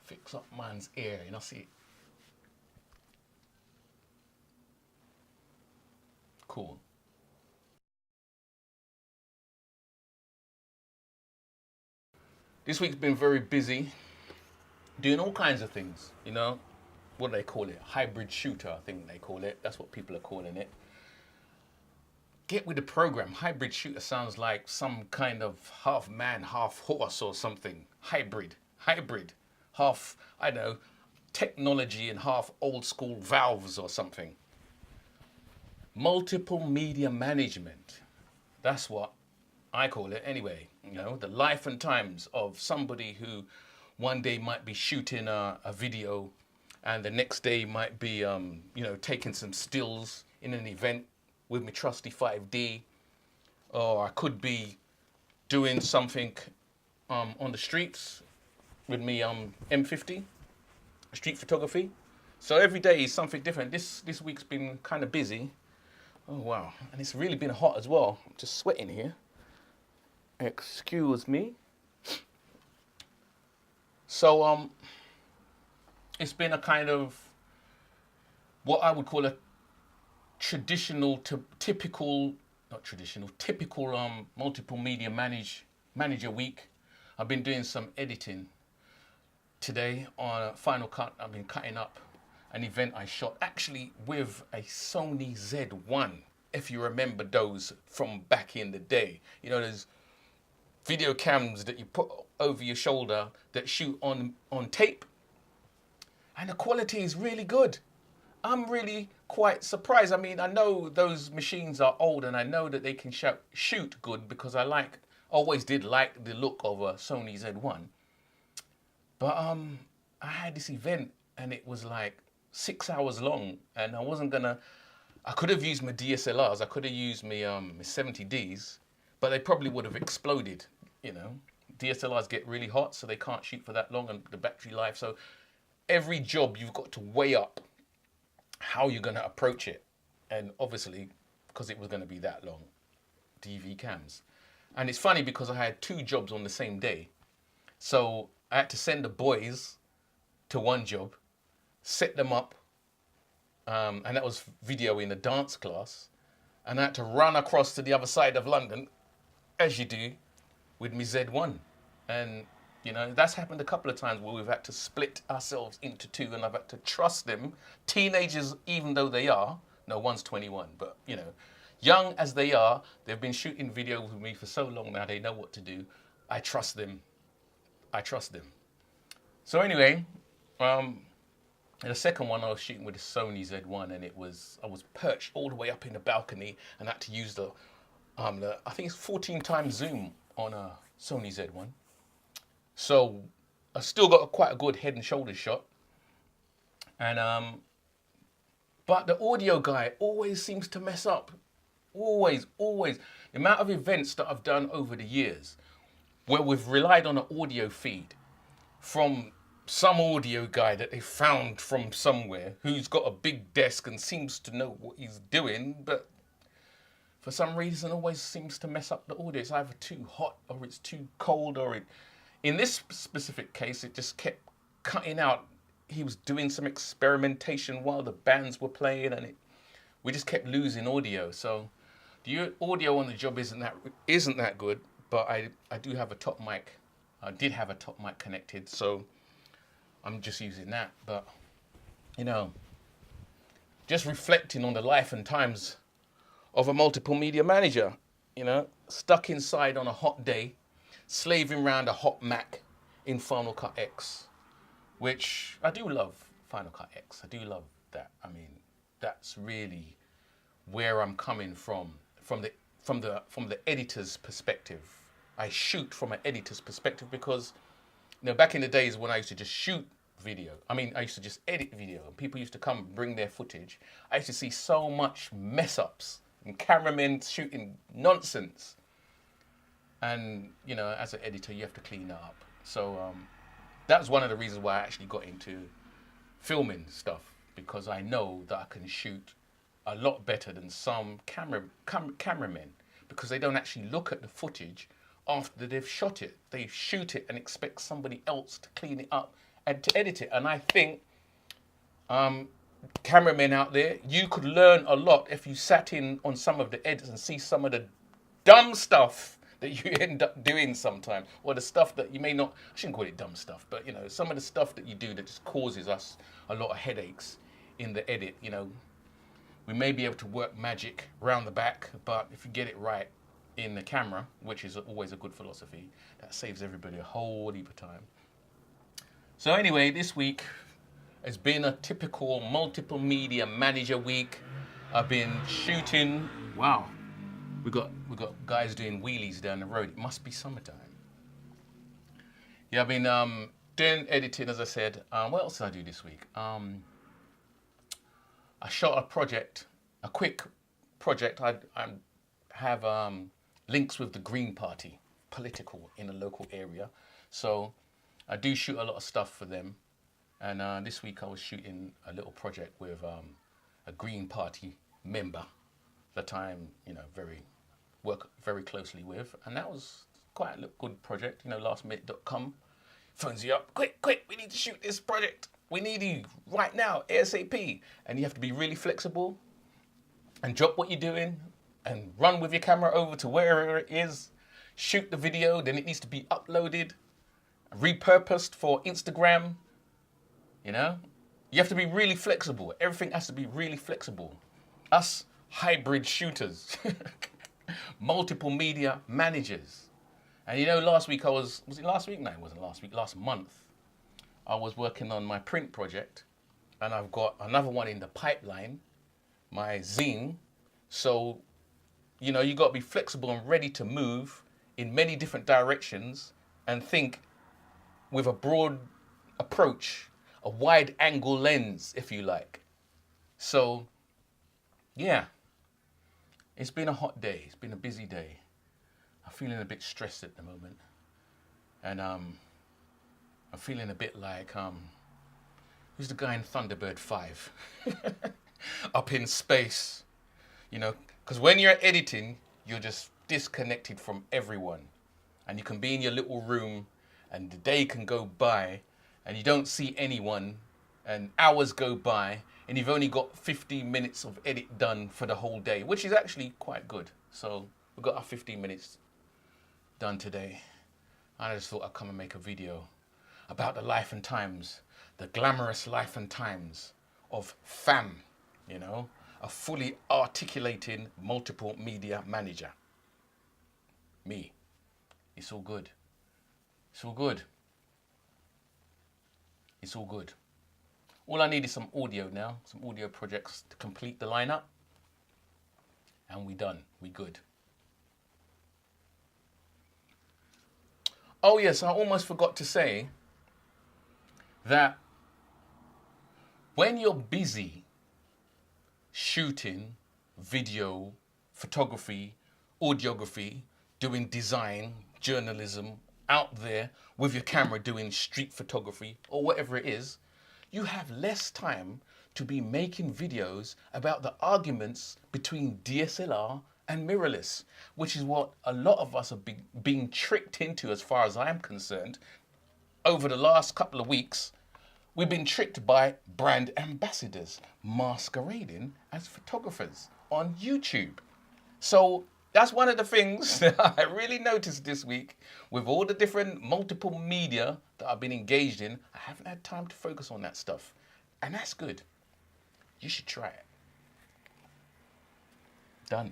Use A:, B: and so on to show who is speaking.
A: fix up man's ear, you know, see. Cool. This week's been very busy, doing all kinds of things, you know. What do they call it? Hybrid shooter, I think they call it. That's what people are calling it. Get with the program. Hybrid shooter sounds like some kind of half man, half horse or something. Hybrid. Half, I don't know, technology and half old school valves or something. Multiple media management. That's what I call it anyway. You know, the life and times of somebody who one day might be shooting a video and the next day might be, you know, taking some stills in an event with my trusty 5D, or I could be doing something on the streets with me M50, street photography. So every day is something different. This week's been kind of busy. Oh wow, and it's really been hot as well. I'm just sweating here. Excuse me. So it's been a kind of what I would call a typical multiple media manager week. I've been doing some editing. Today on Final Cut, I've been cutting up an event I shot actually with a Sony Z1. If you remember those from back in the day, you know, there's video cams that you put over your shoulder that shoot on tape, and the quality is really good. I'm really quite surprised. I mean, I know those machines are old and I know that they can shoot good because I always did like the look of a Sony Z1. But I had this event and it was like 6 hours long, and I could have used my DSLRs, I could have used my 70Ds, but they probably would have exploded, you know. DSLRs get really hot, so they can't shoot for that long, and the battery life. So every job you've got to weigh up how you're going to approach it. And obviously, because it was going to be that long, DV cams. And it's funny because I had 2 jobs on the same day. So I had to send the boys to one job, set them up, and that was video in a dance class. And I had to run across to the other side of London, as you do, with my Z1. And, you know, that's happened a couple of times where we've had to split ourselves into 2, and I've had to trust them. Teenagers, even though they are, no, one's 21, but, you know, young as they are, they've been shooting video with me for so long now, they know what to do. I trust them. So anyway, the second one I was shooting with a Sony Z1, and I was perched all the way up in the balcony and had to use the I think it's 14 times zoom on a Sony Z1. So I still got quite a good head and shoulders shot. And but the audio guy always seems to mess up. Always. The amount of events that I've done over the years where we've relied on an audio feed from some audio guy that they found from somewhere who's got a big desk and seems to know what he's doing, but for some reason always seems to mess up the audio. It's either too hot or it's too cold, or in this specific case, it just kept cutting out. He was doing some experimentation while the bands were playing, and we just kept losing audio. So the audio on the job isn't that good, but I do have a top mic. I did have a top mic connected, so I'm just using that. But, you know, just reflecting on the life and times of a multiple media manager, you know, stuck inside on a hot day, slaving around a hot Mac in Final Cut X, which I do love. Final Cut X, I do love that. I mean, that's really where I'm coming from the editor's perspective. I shoot from an editor's perspective because, you know, back in the days when I used to just shoot video, I used to just edit video, and people used to come bring their footage. I used to see so much mess ups and cameramen shooting nonsense. And, you know, as an editor, you have to clean that up. So that was one of the reasons why I actually got into filming stuff, because I know that I can shoot a lot better than some cameramen, because they don't actually look at the footage after they've shot it. They shoot it and expect somebody else to clean it up and to edit it. And I think cameramen out there, you could learn a lot if you sat in on some of the edits and see some of the dumb stuff that you end up doing sometimes, or the stuff that you may not, I shouldn't call it dumb stuff, but you know, some of the stuff that you do that just causes us a lot of headaches in the edit. You know, we may be able to work magic round the back, but if you get it right in the camera, which is always a good philosophy, that saves everybody a whole heap of time. So anyway, this week has been a typical multiple media manager week. I've been shooting. Wow, we got guys doing wheelies down the road. It must be summertime. Yeah, I've been doing editing, as I said. What else did I do this week? I shot a project, a quick project. I have links with the Green Party, political in a local area. So I do shoot a lot of stuff for them. And this week I was shooting a little project with a Green Party member that I'm, you know, work very closely with. And that was quite a good project. You know, lastminute.com phones you up. Quick, we need to shoot this project. We need you right now, ASAP. And you have to be really flexible and drop what you're doing and run with your camera over to wherever it is, shoot the video, then it needs to be uploaded, repurposed for Instagram. You know, you have to be really flexible. Everything has to be really flexible. Us hybrid shooters, multiple media managers. And you know, last week was it last week? No, it wasn't last week. Last month, I was working on my print project, and I've got another one in the pipeline, my zine. So, you know, you got to be flexible and ready to move in many different directions and think with a broad approach, a wide angle lens, if you like. So, yeah, it's been a hot day. It's been a busy day. I'm feeling a bit stressed at the moment. And I'm feeling a bit like, who's the guy in Thunderbird 5? Up in space, you know, because when you're editing, you're just disconnected from everyone. And you can be in your little room and the day can go by and you don't see anyone, and hours go by, and you've only got 15 minutes of edit done for the whole day, which is actually quite good. So we've got our 15 minutes done today. I just thought I'd come and make a video about the life and times, the glamorous life and times of FAM, you know, a fully articulating multiple media manager. Me. It's all good. It's all good. It's all good. All I need is some audio now, some audio projects to complete the lineup. And we done. We good. Oh yes, I almost forgot to say that when you're busy shooting video, photography, audiography, doing design, journalism, out there with your camera doing street photography or whatever it is, you have less time to be making videos about the arguments between DSLR and mirrorless, which is what a lot of us are being tricked into, as far as I'm concerned. Over the last couple of weeks, we've been tricked by brand ambassadors masquerading as photographers on YouTube. So that's one of the things that I really noticed this week with all the different multiple media that I've been engaged in. I haven't had time to focus on that stuff. And that's good. You should try it. Done.